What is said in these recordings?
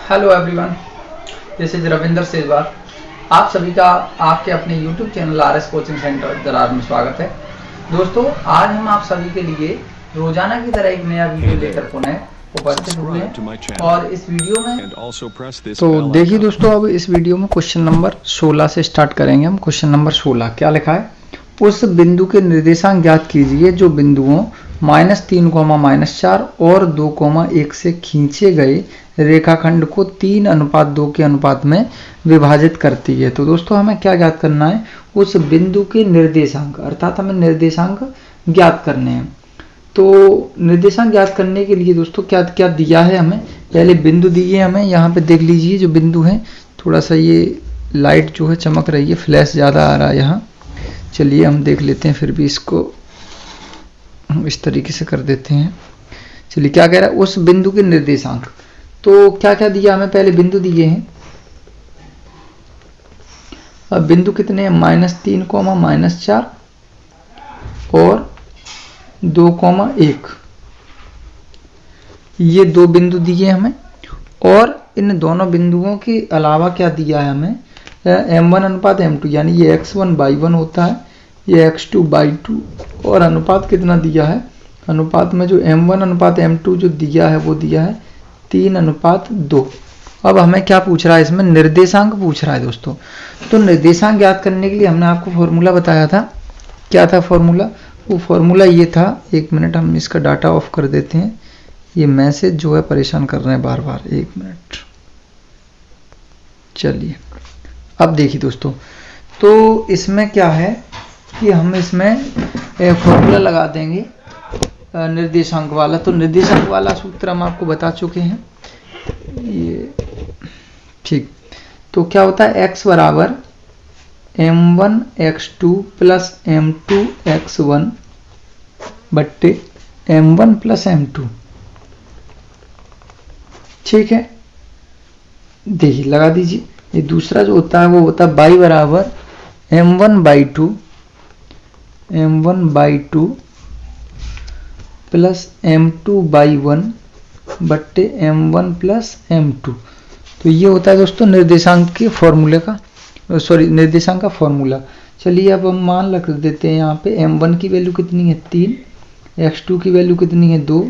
Hello everyone, this is Ravinder Sejwar. आप सभी का आपके अपने YouTube channel RS coaching centre दरार में स्वागत है। दोस्तों, आज हम आप सभी के लिए रोजाना की तरह एक नया वीडियो लेकर पुनः उपस्थित हुए हैं और इस वीडियो में तो देखिए दोस्तों, अब इस वीडियो में क्वेश्चन नंबर 16 से स्टार्ट करेंगे हम। क्वेश्चन नंबर 16 क्या लिखा है? उस बिंदु के निर्देशांक ज्ञात कीजिए जो बिंदुओं -3, -4 और 2,1 से खींचे गए रेखाखंड को 3:2 के अनुपात में विभाजित करती है। तो दोस्तों, हमें क्या ज्ञात करना है? उस बिंदु के निर्देशांक, अर्थात हमें निर्देशांक ज्ञात करने हैं। तो निर्देशांक ज्ञात करने के लिए दोस्तों क्या क्या दिया है हमें? पहले बिंदु दिए हमें, यहाँ पे देख लीजिए जो बिंदु है। थोड़ा सा ये लाइट जो है चमक रही है, फ्लैश ज़्यादा आ रहा है यहाँ। चलिए हम देख लेते हैं, फिर भी इसको हम इस तरीके से कर देते हैं। चलिए, क्या कह रहा है? उस बिंदु के निर्देशांक। तो क्या क्या दिया हमें? पहले बिंदु दिए हैं। अब बिंदु कितने हैं? -3, -4 और 2,1। ये दो बिंदु दिए हमें। और इन दोनों बिंदुओं के अलावा क्या दिया है हमें? M1:M2, यानी ये x1/1 होता है, ये x2/2। और अनुपात कितना दिया है? अनुपात में जो M1:M2 जो दिया है वो दिया है 3:2। अब हमें क्या पूछ रहा है? इसमें निर्देशांक पूछ रहा है दोस्तों। तो निर्देशांक ज्ञात करने के लिए हमने आपको फॉर्मूला बताया था। क्या था फॉर्मूला? वो फॉर्मूला ये था, एक मिनट हम इसका डाटा ऑफ कर देते हैं। ये मैसेज जो है परेशान कर रहे हैं बार बार, एक मिनट। चलिए, अब देखिए दोस्तों, तो इसमें क्या है कि हम इसमें फॉर्मूला लगा देंगे निर्देशांक वाला। तो निर्देशांक वाला सूत्र हम आपको बता चुके हैं, ये ठीक। तो क्या होता है? x बराबर m1x2 प्लस m2x1 बट्टे m1 प्लस m2। ठीक है, देखिए लगा दीजिए। ये दूसरा जो होता है वो होता है y बराबर m1/2 प्लस m2/1 बट्टे m1 प्लस m2। तो ये होता है दोस्तों निर्देशांक के फॉर्मूले का, निर्देशांक का फॉर्मूला। चलिए, अब हम मान रख देते हैं यहाँ पे m1 की वैल्यू कितनी है? 3, x2 की वैल्यू कितनी है? 2,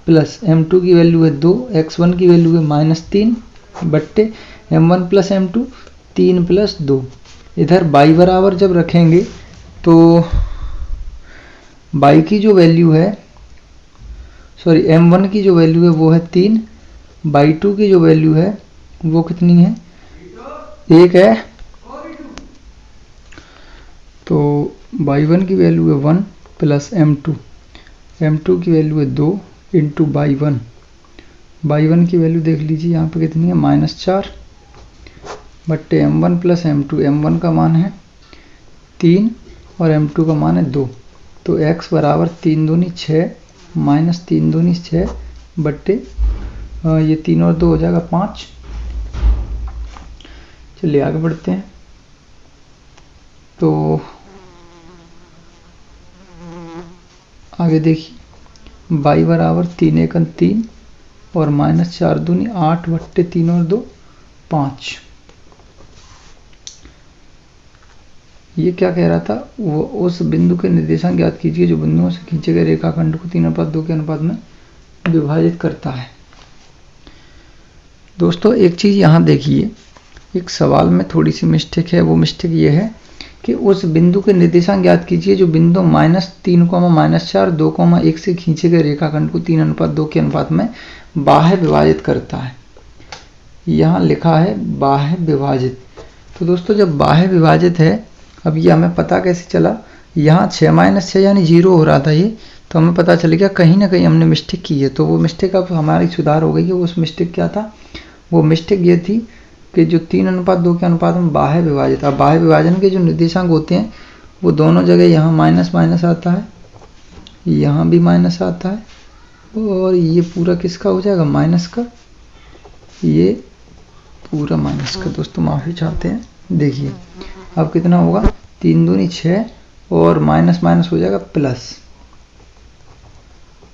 प्लस m2 की वैल्यू है 2, x1 की वैल्यू है -3 बट्टे m1 प्लस m2, 3 प्लस 2। इधर y बराबर जब रखेंगे तो y की जो वैल्यू है, m1 की जो वैल्यू है वो है 3, y2 की जो वैल्यू है वो कितनी है? 1 है। तो y1 की वैल्यू है 1 प्लस m2 की वैल्यू है 2 इंटू y1 की वैल्यू देख लीजिए यहाँ पे कितनी है? -4 बट्टे m1 प्लस m2। m1 का मान है 3 और m2 का मान है 2। तो x बराबर 3 दूनी 6 माइनस 3 दूनी 6 बट्टे ये 3 और 2 हो जाएगा 5। चलिए आगे बढ़ते हैं। तो आगे देखिए, y बराबर 3 × 3 और -4 दूनी 8 बट्टे 3 और 2 5। ये क्या कह रहा था? वो उस बिंदु के निर्देशांक ज्ञात कीजिए जो बिंदुओं से खींचे गए रेखाखंड को 3:2 के अनुपात में विभाजित करता है। दोस्तों, एक चीज यहाँ देखिए, एक सवाल में थोड़ी सी मिस्टेक है। वो मिस्टेक ये है कि उस बिंदु के निर्देशांक ज्ञात कीजिए जो बिंदु -3, -4, 2,1 से खींचे गए रेखाखंड को 3:2 के अनुपात में बाह्य विभाजित करता है। यहाँ लिखा है बाह्य विभाजित। तो दोस्तों, जब बाह्य विभाजित है, अब ये हमें पता कैसे चला? यहाँ 6 - 6 यानी 0 हो रहा था ये, तो हमें पता चल गया कहीं ना कहीं हमने मिस्टेक की है। तो वो मिस्टेक अब हमारी सुधार हो गई है। उस मिस्टेक क्या था? वो मिस्टेक ये थी कि जो 3:2 के अनुपात में बाह्य विभाजित। अब बाह्य विभाजन के जो निर्देशांक होते हैं वो दोनों जगह यहाँ माइनस आता है, यहाँ भी माइनस आता है, और ये पूरा किसका हो जाएगा? माइनस का। ये पूरा माइनस का। दोस्तों माफ़ी चाहते हैं। देखिए अब कितना होगा? 3 दूनी 6 और माइनस हो जाएगा प्लस।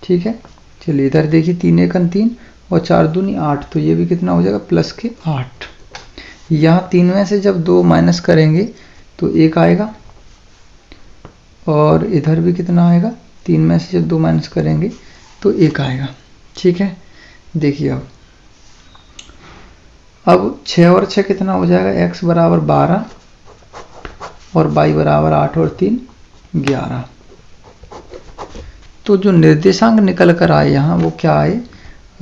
ठीक है, चलिए इधर देखिए 3 × 3 और 4 दूनी 8, तो ये भी कितना हो जाएगा प्लस के 8। यहाँ 3 में से जब 2 माइनस करेंगे तो 1 आएगा, और इधर भी कितना आएगा, 3 में से जब 2 माइनस करेंगे तो 1 आएगा। ठीक है, देखिए अब 6 और 6 कितना हो जाएगा, x बराबर 12 और y बराबर 8 और 3 11। तो जो निर्देशांक निकल कर आए यहाँ वो क्या आए,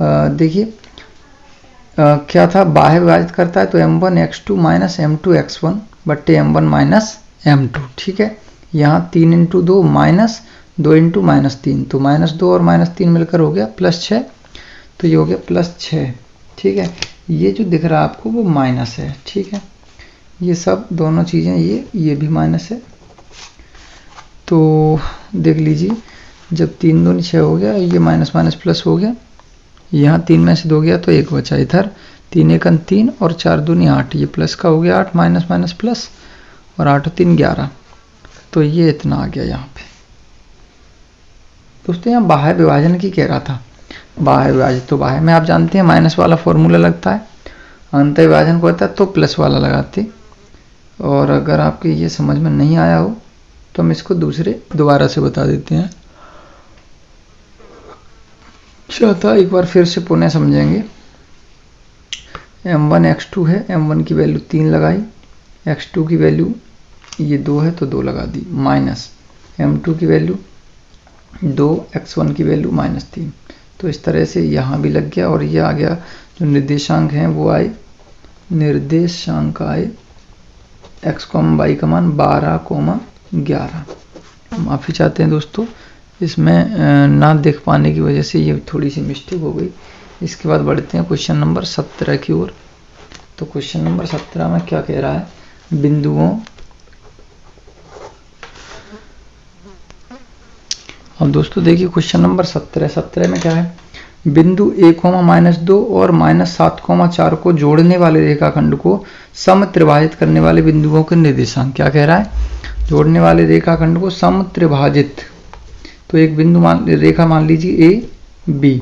देखिए क्या था, बाह्य विभाजित करता है तो m1 x2 minus m2 x1 बट्टे m1 माइनस m2। ठीक है, यहाँ 3 इंटू 2 माइनस 2 इंटू माइनस 3, तो माइनस 2 और माइनस 3 मिलकर हो गया प्लस 6, तो ये हो गया प्लस 6। ठीक है, ये जो दिख रहा है आपको वो माइनस है। ठीक है, ये सब दोनों चीज़ें, ये भी माइनस है। तो देख लीजिए, जब 3 दूनी 6 हो गया, ये माइनस माइनस प्लस हो गया, यहाँ 3 में से 2 गया तो 1 बचा, इधर 3 एकन 3 और 4 दूनी 8, ये प्लस का हो गया 8, माइनस माइनस प्लस, और 8 और 3 11, तो ये इतना आ गया यहाँ पे। दोस्तों यहाँ बाह्य विभाजन की कह रहा था, बाह्य विभाजित, तो बाह्य में आप जानते हैं माइनस वाला फॉर्मूला लगता है, अंत विभाजन को होता है तो प्लस वाला लगाते। और अगर आपके ये समझ में नहीं आया हो तो हम इसको दोबारा से बता देते हैं, चाहता एक बार फिर से पुनः समझेंगे। m1 x2 है, m1 की वैल्यू 3 लगाई, x2 की वैल्यू ये 2 है तो 2 लगा दी, माइनस m2 की वैल्यू 2, x1 की वैल्यू माइनस 3, तो इस तरह से यहाँ भी लग गया। और ये आ गया जो निर्देशांक हैं वो आए, निर्देशांक आए x, y का मान 12, 11। माफ़ी चाहते हैं दोस्तों, इसमें ना देख पाने की वजह से ये थोड़ी सी मिस्टेक हो गई। इसके बाद बढ़ते हैं क्वेश्चन नंबर 17 की ओर। तो क्वेश्चन नंबर 17 में क्या कह रहा है, बिंदुओं, अब दोस्तों देखिए क्वेश्चन नंबर 17 में क्या है, बिंदु a, -2 और -7, 4 को जोड़ने वाले रेखाखंड को समत्रिभाजित करने वाले बिंदुओं के निर्देशांक। क्या कह रहा है, जोड़ने वाले रेखाखंड को समत्रिभाजित, तो एक बिंदु रेखा मान लीजिए ए बी।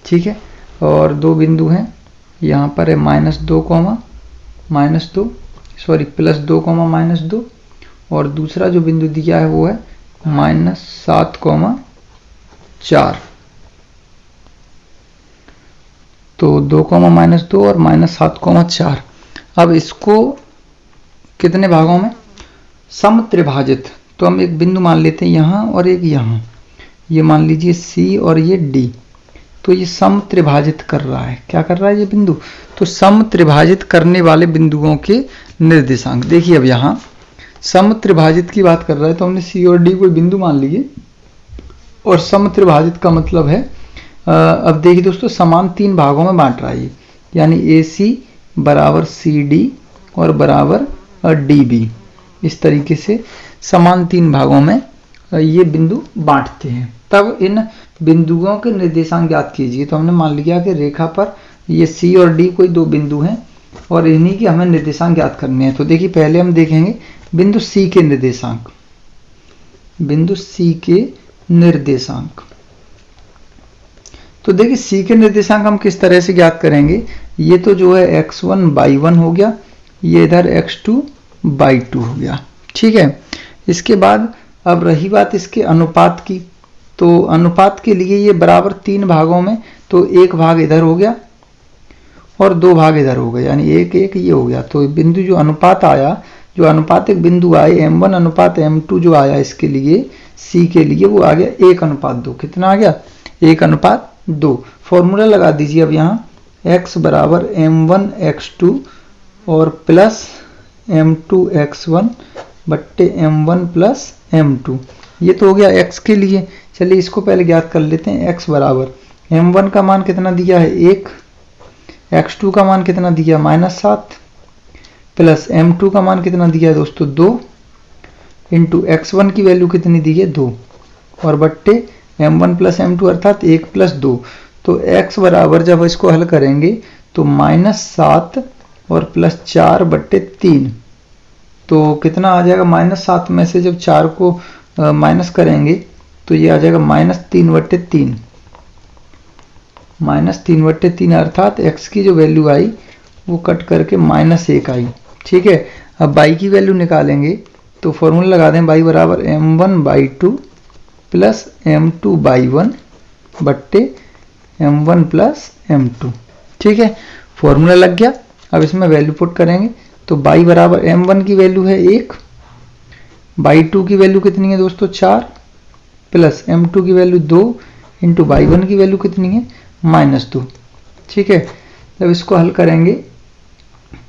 ठीक है, और 2 बिंदु हैं, यहाँ पर है -2, +2, -2, और दूसरा जो बिंदु दिया है वो है -7, 4। तो 2, -2 और -7, 4। अब इसको कितने भागों में समत्रिभाजित, तो हम एक बिंदु मान लेते हैं यहाँ और एक यहाँ, ये मान लीजिए C और ये D, तो ये समत्रिभाजित कर रहा है। क्या कर रहा है ये बिंदु, तो समत्रिभाजित करने वाले बिंदुओं के निर्देशांक। देखिए अब यहाँ समत्रिभाजित की बात कर रहा है तो हमने C और D को बिंदु मान लिए, और समत्रिभाजित का मतलब है, अब देखिए दोस्तों समान 3 भागों में बांट रहा है ये, यानी AC बराबर CD और बराबर DB, इस तरीके से समान 3 भागों में ये बिंदु बांटते हैं। तब इन बिंदुओं के निर्देशांक ज्ञात कीजिए। तो हमने मान लिया कि रेखा पर ये C और D कोई 2 बिंदु हैं और इन्हीं के हमें निर्देशांक ज्ञात करने हैं। तो देखिए पहले हम देखेंगे बिंदु C के निर्देशांक, बिंदु C के निर्देशांक। तो देखिए C के निर्देशांक हम किस तरह से ज्ञात करेंगे, ये तो जो है x1 y1 हो गया, ये इधर x2 y2 हो गया। ठीक है, इसके बाद अब रही बात इसके अनुपात की, तो अनुपात के लिए ये बराबर 3 भागों में, तो 1 भाग इधर हो गया और 2 भाग इधर हो गए, यानी 1 1 ये हो गया। तो बिंदु जो अनुपात आया, जो अनुपातिक बिंदु आए m1 अनुपात m2 जो आया इसके लिए C के लिए, वो आ गया 1:2। कितना आ गया, 1:2। फॉर्मूला लगा दीजिए अब यहाँ, x बराबर m1 x2 और प्लस m2 x1 बट्टे m1 प्लस m2। ये तो हो गया x के लिए। चलिए इसको पहले ज्ञात कर लेते हैं। x बराबर m1 का मान कितना दिया है 1, x2 का मान कितना दिया -7, प्लस m2 का मान कितना दिया है दोस्तों 2, इंटू x1 की वैल्यू कितनी दी है 2, और बट्टे m1 प्लस m2 अर्थात 1 प्लस 2। तो x बराबर जब इसको हल करेंगे तो -7 और +4 बट्टे 3, तो कितना आ जाएगा, -7 में से जब 4 को माइनस करेंगे तो ये आ जाएगा -3 बट्टे 3, -3/3 अर्थात x की जो वैल्यू आई वो कट करके -1 आई। ठीक है, अब y की वैल्यू निकालेंगे तो फॉर्मूला लगा दें, y बराबर m1/2 प्लस m2/1 बट्टे m1 प्लस m2। ठीक है, फॉर्मूला लग गया। अब इसमें वैल्यू पुट करेंगे तो y बराबर m1 की वैल्यू है 1, y2 की वैल्यू कितनी है दोस्तों 4, प्लस m2 की वैल्यू 2 इंटू y1 की वैल्यू कितनी है -2। ठीक है, जब इसको हल करेंगे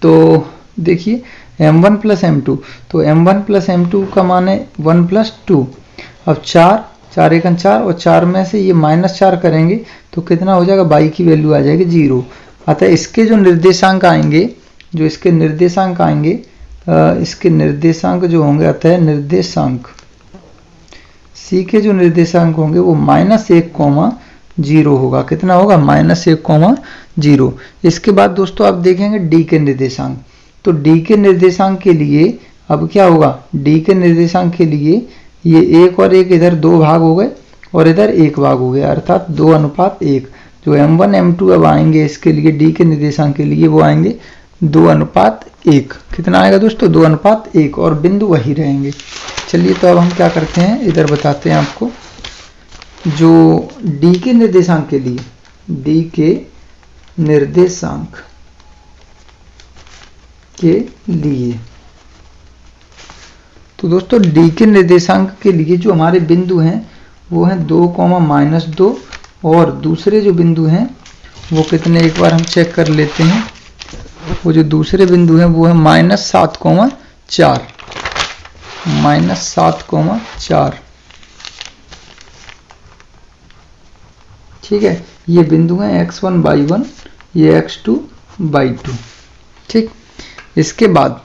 तो देखिए m1 प्लस m2, तो m1 प्लस m2 का मान है 1 प्लस 2। अब 4 एकन 4 और 4 में से ये -4 करेंगे तो कितना हो जाएगा, y की वैल्यू आ जाएगी 0। अतः इसके जो निर्देशांक आएंगे, इसके निर्देशांक जो होंगे, अतः निर्देशांक c के जो निर्देशांक होंगे वो -1,0 होगा। कितना होगा, -1,0। इसके बाद दोस्तों आप देखेंगे d के निर्देशांक, तो d के निर्देशांक के लिए अब क्या होगा, d के निर्देशांक के लिए ये 1 और 1 इधर 2 भाग हो गए और इधर 1 भाग हो गया, अर्थात 2:1। जो m1 m2 अब आएंगे इसके लिए d के निर्देशांक के लिए वो आएंगे 2:1। कितना आएगा दोस्तों, 2:1 और बिंदु वही रहेंगे। चलिए तो अब हम क्या करते हैं, इधर बताते हैं आपको। जो d के निर्देशांक के लिए, d के निर्देशांक के लिए, तो दोस्तों d के निर्देशांक के लिए जो हमारे बिंदु हैं वो हैं 2, -2 और दूसरे जो बिंदु हैं वो कितने, एक बार हम चेक कर लेते हैं। वो जो दूसरे बिंदु हैं वो है -7,4, -7,4। ठीक है, ये बिंदु हैं x1/1, ये x2/2। ठीक, इसके बाद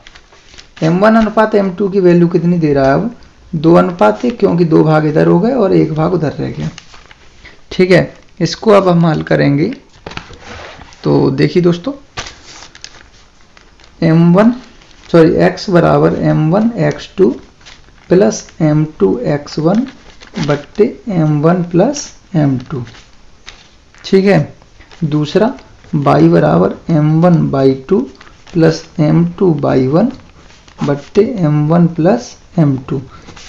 m1 अनुपात m2 की वैल्यू कितनी दे रहा है, अब 2:1, क्योंकि 2 भाग इधर हो गए और 1 भाग उधर रह गया। ठीक है, इसको अब हम हल करेंगे तो देखिए दोस्तों, x बराबर m1 x2 plus m2 x1 बट्टे m1 प्लस m2। ठीक है, दूसरा y बराबर m1/2 प्लस m2/1 बट्टे m1 प्लस m2।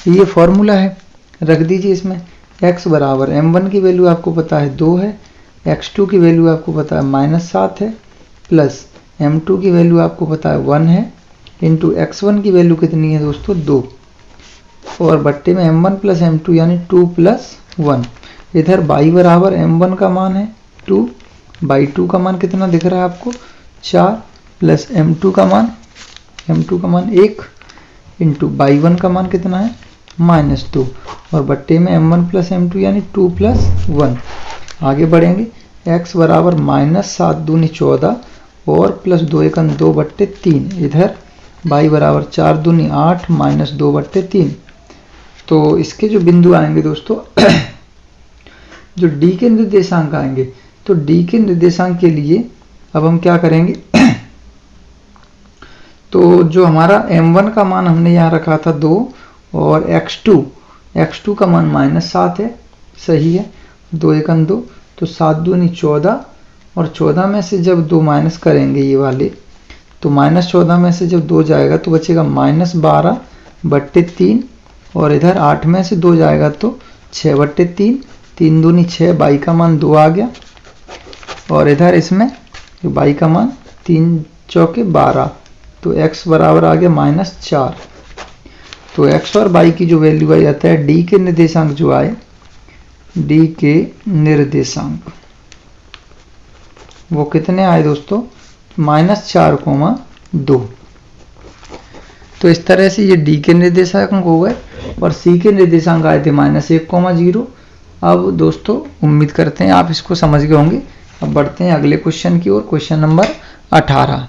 ये फॉर्मूला है, रख दीजिए इसमें। x बराबर m1 की वैल्यू आपको पता है 2 है, x2 की वैल्यू आपको पता है -7 है, प्लस m2 की वैल्यू आपको पता है 1 है, इंटू x1 की वैल्यू कितनी है दोस्तों 2, और बट्टे में m1 प्लस m2 यानी 2 + 1। इधर y बराबर m1 का मान है 2/2 का मान कितना दिख रहा है आपको 4, प्लस m2 का मान 1 इंटू y1 का मान कितना है -2, और बट्टे में m1 प्लस m2 यानी 2 + 1। आगे बढ़ेंगे, x बराबर -7 दूनी 14 और प्लस 2 एकन 2 बट्टे 3। इधर y बराबर 4 दूनी 8 -2 बट्टे 3। तो इसके जो बिंदु आएंगे दोस्तों जो d के निर्देशांक आएंगे, तो d के निर्देशांक के लिए अब हम क्या करेंगे तो जो हमारा m1 का मान हमने यहाँ रखा था 2 और x2 का मान -7 है, सही है, 2 एकन 2, तो 7 दूनी 14 और 14 में से जब 2 माइनस करेंगे ये वाले, तो -14 में से जब 2 जाएगा तो बचेगा -12 बट्टे 3, और इधर 8 में से 2 जाएगा तो 6 बट्टे 3, 3 दूनी 6, y का मान 2 आ गया, और इधर इसमें y का मान 3 चौके 12, तो x बराबर आ गया -4। तो x और y की जो वैल्यू आई जाता है d के निर्देशांक जो आए, d के निर्देशांक वो कितने आए दोस्तों -4,2। तो इस तरह से ये d के निर्देशांक हो गए और c के निर्देशांक आए थे -1,0। अब दोस्तों उम्मीद करते हैं आप इसको समझ गए होंगे। अब बढ़ते हैं अगले क्वेश्चन की ओर, क्वेश्चन नंबर 18।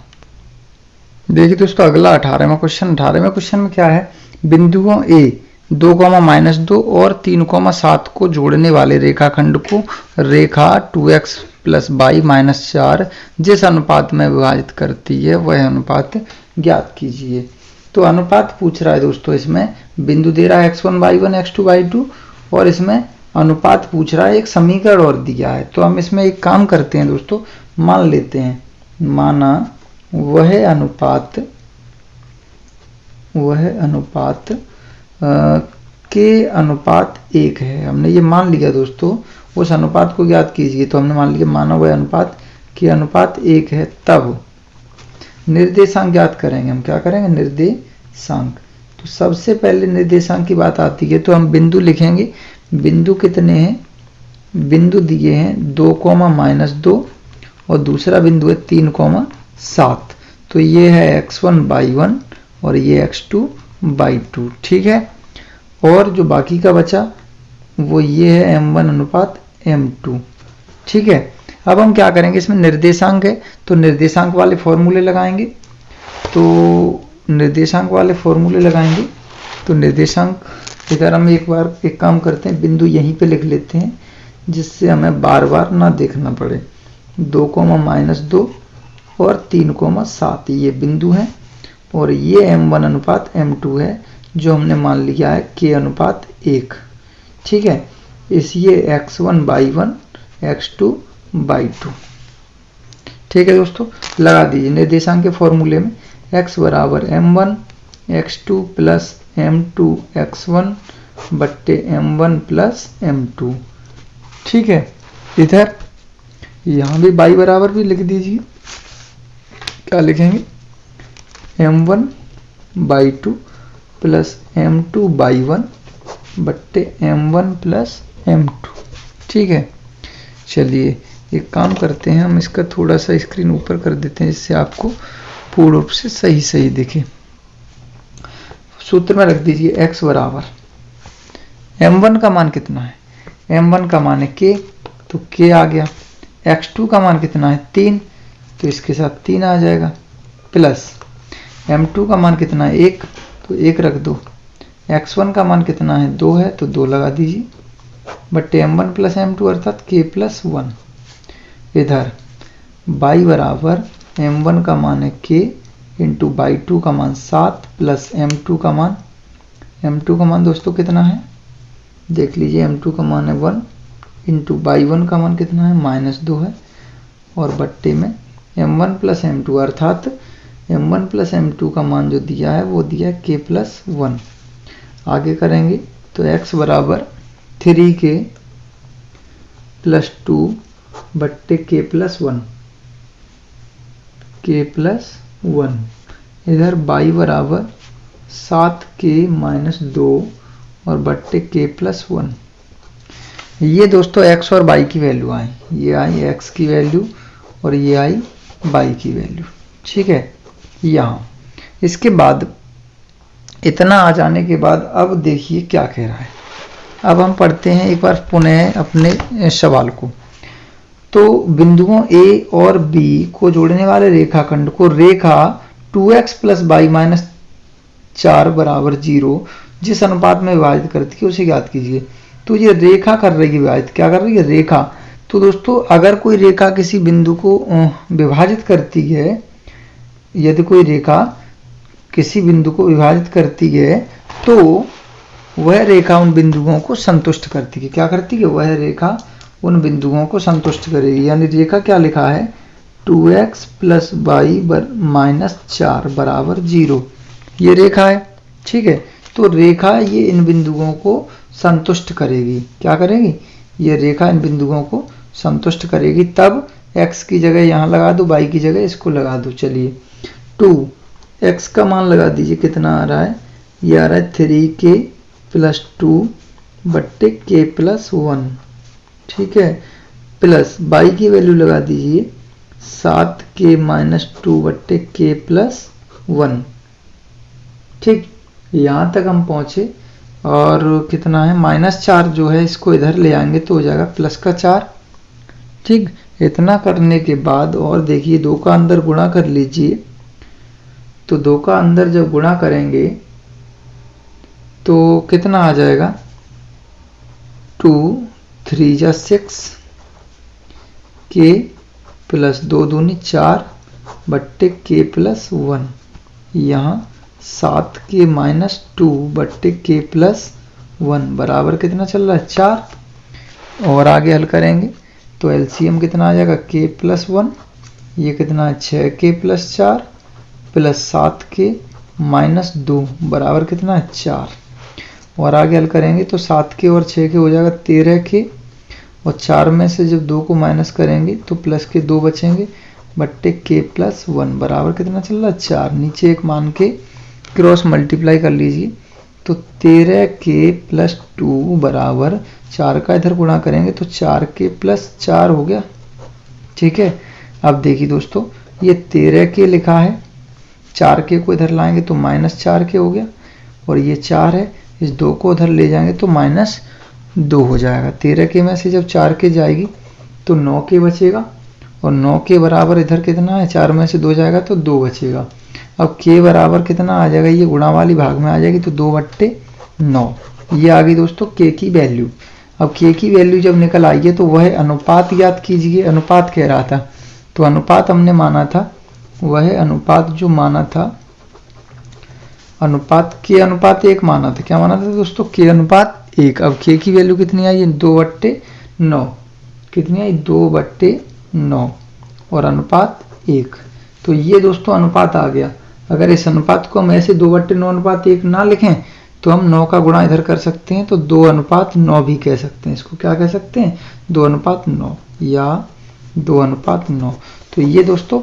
देखिए दोस्तों अगला 18वां क्वेश्चन। 18वें क्वेश्चन में क्या है, बिंदुओं a 2,-2 और 3,7 को जोड़ने वाले रेखाखंड को रेखा 2x + y - 4 जिस अनुपात में विभाजित करती है वह अनुपात ज्ञात कीजिए। तो अनुपात पूछ रहा है दोस्तों, इसमें बिंदु दे रहा है x1/1 x2/2 और इसमें अनुपात पूछ रहा है, एक समीकरण और दिया है। तो हम इसमें एक काम करते हैं दोस्तों, मान लेते हैं, माना वह अनुपात के अनुपात 1 है। हमने ये मान लिया दोस्तों, उस अनुपात को ज्ञात कीजिए। तो हमने मान लिया माना वह अनुपात के अनुपात 1 है, तब निर्देशांक ज्ञात करेंगे। हम क्या करेंगे, निर्देशांक। तो सबसे पहले निर्देशांक की बात आती है, तो हम बिंदु लिखेंगे। बिंदु कितने हैं, बिंदु दिए हैं 2, -2 और दूसरा बिंदु है 3, 7। तो ये है x1/1 और ये x2/2, ठीक है। और जो बाकी का बचा वो ये है m1/m2, ठीक है। अब हम क्या करेंगे, इसमें निर्देशांक है तो निर्देशांक वाले फॉर्मूले लगाएंगे। तो निर्देशांक वाले फॉर्मूले लगाएंगे तो निर्देशांक इधर हम एक काम करते हैं, बिंदु यहीं पे लिख लेते हैं जिससे हमें बार बार ना देखना पड़े। 2, -2 और 3, 7 ये बिंदु है और ये m1/m2 है जो हमने मान लिया है k/1, ठीक है। इस ये x1/1 x2/2, ठीक है दोस्तों। लगा दीजिए निर्देशांक के फॉर्मूले में, x बराबर m1 x2 plus m2 x1 बट्टे m1 प्लस m2, ठीक है। इधर यहाँ भी y बराबर भी लिख दीजिए, क्या लिखेंगे, m1/2 प्लस m2/1 बट्टे m1 प्लस m2, ठीक है। चलिए एक काम करते हैं, हम इसका थोड़ा सा स्क्रीन ऊपर कर देते हैं जिससे आपको पूर्ण रूप से सही दिखे। सूत्र में रख दीजिए x बराबर, m1 का मान कितना है, m1 का मान है k, तो k आ गया। x2 का मान कितना है 3, तो इसके साथ 3 आ जाएगा, प्लस m2 का मान कितना है 1, तो 1 रख दो। x1 का मान कितना है 2 है, तो 2 लगा दीजिए, बट्टे m1 प्लस m2 अर्थात k+1। इधर y बराबर m1 का मान है k इंटू y2 का मान 7 प्लस m2 का मान दोस्तों कितना है, देख लीजिए, m2 का मान है 1 इंटू y1 का मान कितना है -2 है, और बट्टे में m1 प्लस m2 अर्थात m1 प्लस m2 का मान जो दिया है वो दिया है k+1। आगे करेंगे तो x बराबर 3k + 2 बट्टे k+1, इधर y बराबर 7k - 2 और बट्टे k+1। ये दोस्तों x और y की वैल्यू आई, ये आई x की वैल्यू और ये आई y की वैल्यू, ठीक है। यहाँ इसके बाद इतना आ जाने के बाद अब देखिए क्या कह रहा है। अब हम पढ़ते हैं एक बार पुनः अपने सवाल को। तो बिंदुओं A और B को जोड़ने वाले रेखाखंड को रेखा 2x + y - 4 बराबर 0 जिस अनुपात में विभाजित करती है उसे ज्ञात कीजिए। तो ये रेखा कर रही है विभाजित, क्या कर रही है, रेखा। तो दोस्तों अगर कोई रेखा किसी बिंदु को विभाजित करती है, यदि कोई रेखा किसी बिंदु को विभाजित करती है तो वह रेखा उन बिंदुओं को संतुष्ट करती है। क्या करती है, वह रेखा उन बिंदुओं को संतुष्ट करेगी। यानी रेखा क्या लिखा है, 2x + y - 4 बराबर 0, ये रेखा है, ठीक है। तो रेखा ये इन बिंदुओं को संतुष्ट करेगी, क्या करेगी, ये रेखा इन बिंदुओं को संतुष्ट करेगी। तब x की जगह यहाँ लगा दो, y की जगह इसको लगा दो। चलिए 2x का मान लगा दीजिए, कितना आ रहा है, ये आ रहा है 3k + 2 बट्टे k+1, ठीक है, प्लस y की वैल्यू लगा दीजिए 7k - 2 बट्टे k+1, ठीक। यहाँ तक हम पहुँचे और कितना है -4 जो है इसको इधर ले आएंगे तो हो जाएगा +4, ठीक। इतना करने के बाद और देखिए 2 का अंदर गुणा कर लीजिए। तो 2 का अंदर जब गुणा करेंगे तो कितना आ जाएगा, 2 3 जा 6 k + 2 दूनी 4 बट्टे k+1, यहाँ 7k - 2 बट्टे k+1 बराबर कितना चल रहा है 4, और आगे हल करेंगे तो एलसीएम कितना आ जाएगा k प्लस 1, ये कितना है 6k plus 4 plus 7k minus 2 बराबर कितना है 4। और आगे हल करेंगे तो 7k और 6k हो जाएगा 13k, और 4 में से जब 2 को माइनस करेंगे तो प्लस के 2 बचेंगे बट्टे k प्लस 1 बराबर कितना चल रहा है 4। नीचे एक मान के क्रॉस मल्टीप्लाई कर लीजिए तो 13k प्लस 2 बराबर 4 का इधर गुणा करेंगे तो 4k प्लस 4 हो गया। ठीक है, अब देखिए दोस्तों ये 13k लिखा है, 4k को इधर लाएंगे तो माइनस 4k हो गया, और ये 4 है, इस 2 को उधर ले जाएंगे तो माइनस 2 हो जाएगा। 13k में से जब 4k जाएगी तो 9k बचेगा, और 9k बराबर इधर कितना है 4 में से 2 जाएगा तो 2 बचेगा। अब k बराबर कितना आ जाएगा, ये गुणा वाली भाग में आ जाएगी तो 2/9, ये आ गई दोस्तों k की वैल्यू। अब k की वैल्यू जब निकल आई है तो वह अनुपात याद कीजिए, अनुपात कह रहा था तो अनुपात हमने माना था, वह अनुपात जो माना था अनुपात k अनुपात 1 माना था। क्या माना था दोस्तों, k अनुपात 1। अब k की वैल्यू कितनी आई, 2/9, कितनी आई 2/9 और अनुपात 1, तो ये दोस्तों अनुपात आ गया। अगर इस अनुपात को हम ऐसे 2/9 अनुपात 1 ना लिखें तो हम 9 का गुणा इधर कर सकते हैं तो 2/9 भी कह सकते हैं, इसको क्या कह सकते हैं 2/9 या 2/9। तो ये दोस्तों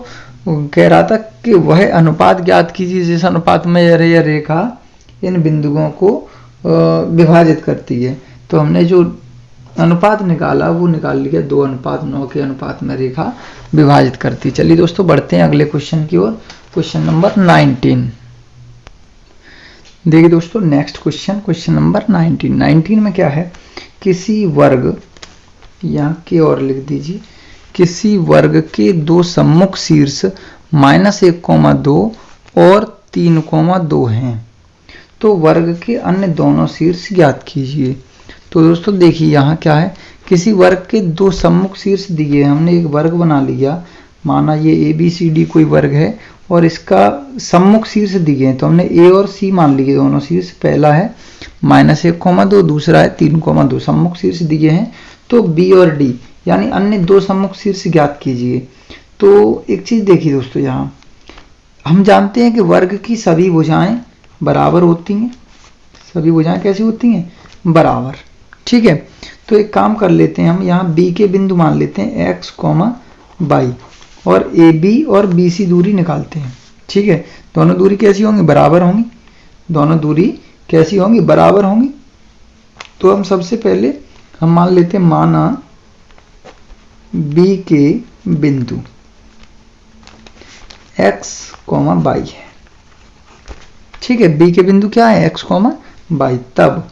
कह रहा था कि वह अनुपात ज्ञात कीजिए जिस अनुपात में यह रेखा इन बिंदुओं को विभाजित करती है। तो हमने जो अनुपात निकाला वो निकाल लिया 2/9 के अनुपात में रेखा विभाजित करती। चलिए दोस्तों बढ़ते हैं अगले क्वेश्चन की ओर, क्वेश्चन नंबर 19। देखिए दोस्तों नेक्स्ट क्वेश्चन, क्वेश्चन नंबर 19 में क्या है, किसी वर्ग, यहाँ के और लिख दीजिए, किसी वर्ग के दो सम्मुख शीर्ष -1,2 और 3,2 हैं, तो वर्ग के अन्य दोनों शीर्ष ज्ञात कीजिए। तो दोस्तों देखिए यहाँ क्या है, किसी वर्ग के दो सम्मुख शीर्ष दिए, हमने एक वर्ग बना लिया, माना ये ABCD कोई वर्ग है और इसका सम्मुख शीर्ष दिए हैं तो हमने A और C मान लिए दोनों शीर्ष, पहला है -1,2, दूसरा है 3,2, सम्मुख शीर्ष दिए हैं। तो B और D यानी अन्य दो सम्मुख शीर्ष ज्ञात कीजिए। तो एक चीज देखिए दोस्तों, यहाँ हम जानते हैं कि वर्ग की सभी भुजाएं बराबर होती हैं। सभी भुजाएं कैसी होती हैं, बराबर। ठीक है, तो एक काम कर लेते हैं, हम यहाँ B के बिंदु मान लेते हैं x, y, और AB और BC दूरी निकालते हैं। ठीक है, दोनों दूरी कैसी होंगी, बराबर होंगी, दोनों दूरी कैसी होंगी, बराबर होंगी। तो हम सबसे पहले हम मान लेते हैं, माना B के बिंदु x, y है। ठीक है, B के बिंदु क्या है, x, y। तब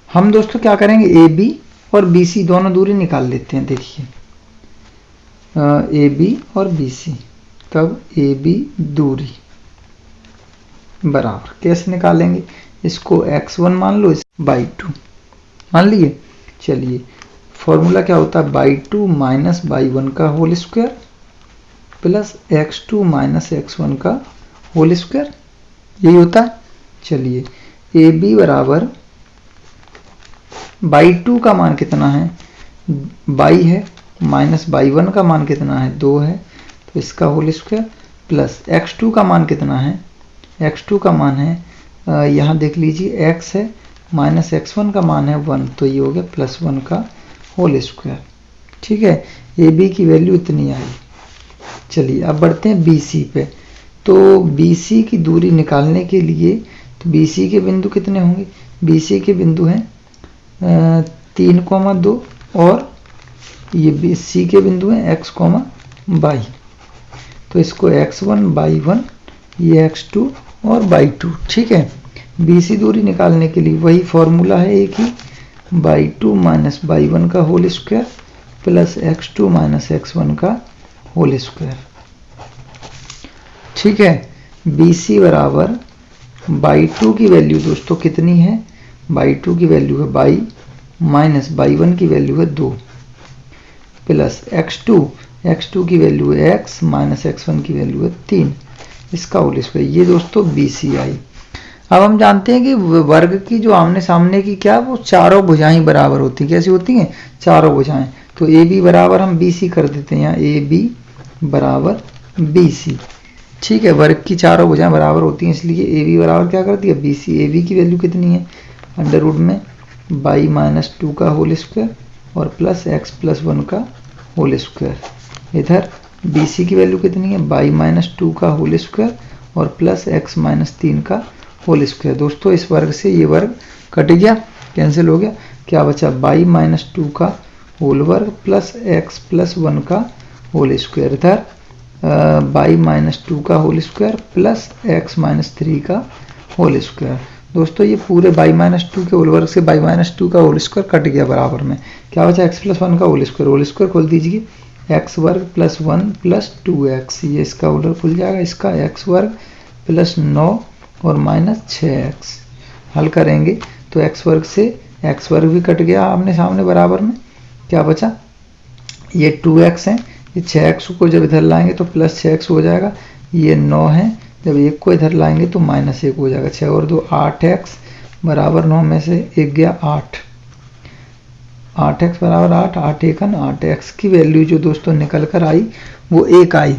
हम दोस्तों क्या करेंगे, AB और BC दोनों दूरी निकाल लेते हैं। देखिए AB और BC, तब AB दूरी बराबर कैसे निकालेंगे, इसको x1 मान लो, y2 मान लिए। चलिए फॉर्मूला क्या होता है, y2 माइनस y1 का whole square plus x2 minus x1 का होल स्क्वायर, यही होता है। चलिए AB बराबर y2 का मान कितना है, y है, माइनस y1 का मान कितना है, 2 है, तो इसका होल स्क्वायर प्लस x2 का मान कितना है, x2 का मान है यहाँ देख लीजिए x है, माइनस x1 का मान है 1, तो ये हो गया +1 का होल स्क्वायर। ठीक है, AB की वैल्यू इतनी आई। चलिए अब बढ़ते हैं BC पे। तो BC की दूरी निकालने के लिए तो BC के बिंदु कितने होंगे, BC के बिंदु हैं 3,2 और ये C के बिंदु हैं x, y। तो इसको x1, y1, ये x2 और y2। ठीक है, BC दूरी निकालने के लिए वही फॉर्मूला है एक ही, y2 माइनस y1 का whole square plus x2 minus x1 का होल स्क्वायर। ठीक है, BC बराबर y2 की वैल्यू दोस्तों कितनी है, y2 की वैल्यू है y माइनस y1 की वैल्यू है 2 प्लस x2 की वैल्यू है x माइनस x1 की वैल्यू है 3, इसका होल स्क्वायर। ये दोस्तों BC आई। अब हम जानते हैं कि वर्ग की जो आमने सामने की क्या, वो चारों भुजाएं बराबर होती हैं। कैसी होती हैं? चारों भुजाएं। तो ए बी बराबर हम बी सी कर देते हैं, यहाँ ए बी बराबर बी सी। ठीक है, वर्ग की चारों भुजाएं बराबर होती हैं, इसलिए ए बी बराबर क्या कर दिया? B C. ए बी की वैल्यू कितनी है? अंडर रूट में बाई माइनस 2 का होल स्क्वायर और प्लस एक्स प्लस 1 का होल स्क्वायर। इधर बी सी की वैल्यू कितनी है? बाई माइनस 2 का होल स्क्वायर और प्लस एक्स माइनस 3 का होल स्क्वायर। दोस्तों इस वर्ग से ये वर्ग कट गया, कैंसिल हो गया। क्या बचा? बाई माइनस 2 का होल वर्ग प्लस एक्स प्लस 1 का होल स्क्वायर। इधर बाई माइनस 2 का whole square plus X minus 3 का होल स्क्वायर। दोस्तों ये पूरे बाई माइनस 2 के होल वर्ग से बाई माइनस 2 का होल स्क्वायर कट गया बराबर में। क्या बचा? एक्स प्लस 1 का होल स्क्वायर खोल दीजिए, एक्स वर्ग प्लस 1 प्लस 2x, ये इसका होल वर्ग खुल जाएगा, इसका एक्स वर्ग प्लस 9 और माइनस 6x। हल करेंगे तो एक्स वर्ग से एक्स वर्ग भी कट गया आमने सामने बराबर में। क्या बचा? ये 2x है, ये 6x को जब इधर लाएंगे तो प्लस 6x हो जाएगा। ये 9 है, जब 1 को इधर लाएंगे तो माइनस 1 हो जाएगा। 6 और 2 8x बराबर 9 में से 1 गया 8, 8x बराबर 8, 8 एकन 8x की वैल्यू जो दोस्तों निकल कर आई वो 1 आई।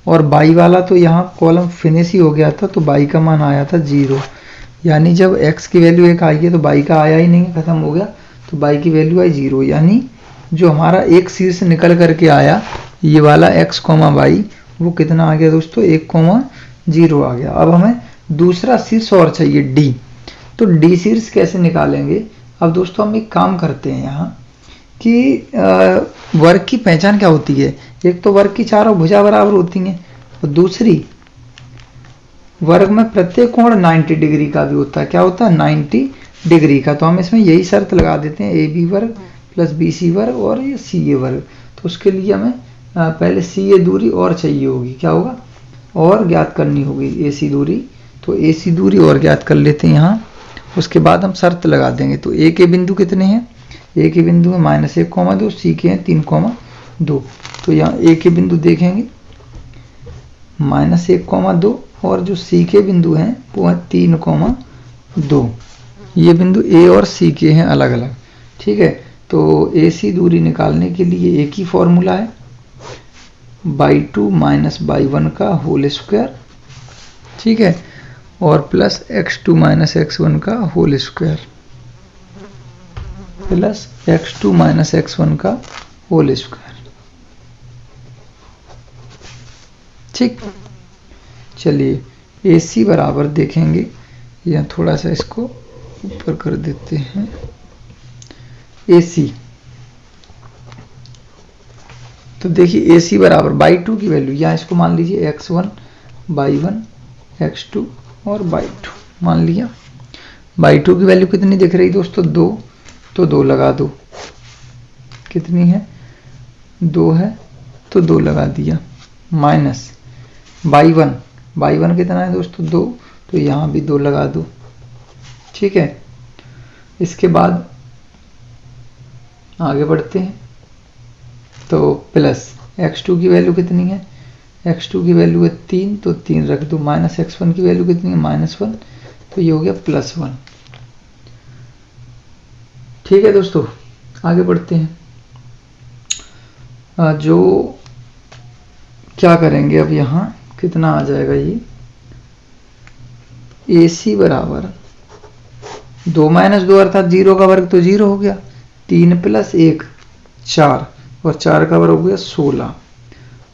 और बाई वाला तो यहाँ कॉलम फिनिश ही हो गया था, तो बाई का मान आया था 0। यानी जब x की वैल्यू 1 आई है तो बाई का आया ही नहीं, खत्म हो गया, तो बाई की वैल्यू आई 0। यानी जो हमारा एक शीर्ष निकल करके आया ये वाला x, y, वो कितना आ गया दोस्तों? 1,0 आ गया। अब हमें दूसरा शीर्ष और चाहिए d, तो d शीर्ष कैसे निकालेंगे? अब दोस्तों हम एक काम करते हैं यहाँ कि वर्ग की पहचान क्या होती है? एक तो वर्ग की चारों भुजा बराबर होती हैं और दूसरी वर्ग में प्रत्येक कोण 90 डिग्री का भी होता है। क्या होता है? 90 डिग्री का। तो हम इसमें यही शर्त लगा देते हैं, ए बी वर्ग प्लस बी सी वर्ग और ये सी ए वर्ग। तो उसके लिए हमें पहले सी ए दूरी और चाहिए होगी, क्या होगा? और ज्ञात करनी होगी ए सी दूरी। तो ए सी दूरी और ज्ञात कर लेते हैं यहाँ, उसके बाद हम शर्त लगा देंगे। तो ए के बिंदु कितने हैं? ए के बिंदु में -1,2, सी के हैं 3,2। तो यहाँ ए के बिंदु देखेंगे -1,2 और जो सी के बिंदु हैं वो है 3,2। ये बिंदु ए और सी के हैं अलग अलग। ठीक है, तो ए सी दूरी निकालने के लिए एक ही फॉर्मूला है, बाई 2 माइनस बाई 1 का होल स्क्वायर। ठीक है, और प्लस x2 माइनस x1 का whole square, plus x2 minus x1 का होल स्क्वायर। ठीक, चलिए AC बराबर देखेंगे, या थोड़ा सा इसको ऊपर कर देते हैं। AC तो देखिए AC बराबर बाई 2 की वैल्यू, या इसको मान लीजिए x1 बाई 1 x2 और बाई 2 मान लिया। बाई 2 की वैल्यू कितनी दिख रही दोस्तों? 2, तो 2 लगा दो। कितनी है? 2 है, तो 2 लगा दिया। माइनस बाई 1 कितना है दोस्तों? 2, तो यहाँ भी 2 लगा दो। ठीक है, इसके बाद आगे बढ़ते हैं। तो प्लस x2 की वैल्यू कितनी है? x2 की वैल्यू है 3, तो 3 रख दो। माइनस x1 की वैल्यू कितनी है? -1, तो ये हो गया +1। ठीक है दोस्तों, आगे बढ़ते हैं। जो क्या करेंगे अब, यहाँ कितना आ जाएगा? ये AC बराबर 2 माइनस 2 अर्थात 0 का वर्ग, तो 0 हो गया। 3 + 1 4, और 4 का वर्ग हो गया 16,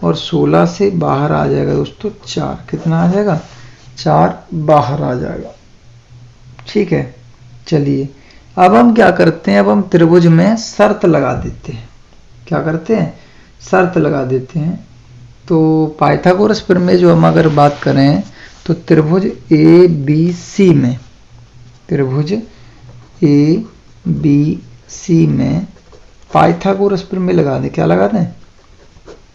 और 16 से बाहर आ जाएगा दोस्तों 4। कितना आ जाएगा? 4 बाहर आ जाएगा। ठीक है, चलिए अब हम क्या करते हैं? अब हम त्रिभुज में शर्त लगा देते हैं। क्या करते हैं? शर्त लगा देते हैं। तो पाइथागोरस प्रमेय जो हम अगर बात करें तो त्रिभुज ABC में, त्रिभुज ABC में पाइथागोरस प्रमेय लगा दें। क्या लगा दें?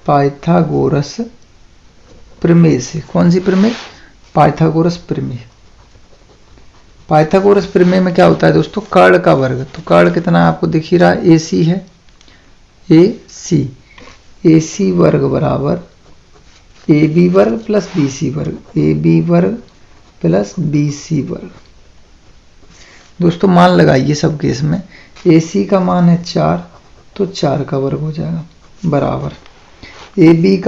पाइथागोरस प्रमेय से। कौन सी प्रमेय? पाइथागोरस प्रमेय। पाइथागोरस प्रमेय में क्या होता है दोस्तों? कर्ण का वर्ग। तो कर्ण कितना आपको दिख ही रहा है? AC है, AC वर्ग बराबर AB वर्ग प्लस BC वर्ग। AB वर्ग प्लस BC वर्ग। दोस्तों मान लगाइए सब केस में, AC का मान है 4 तो 4 का वर्ग हो जाएगा बराबर AB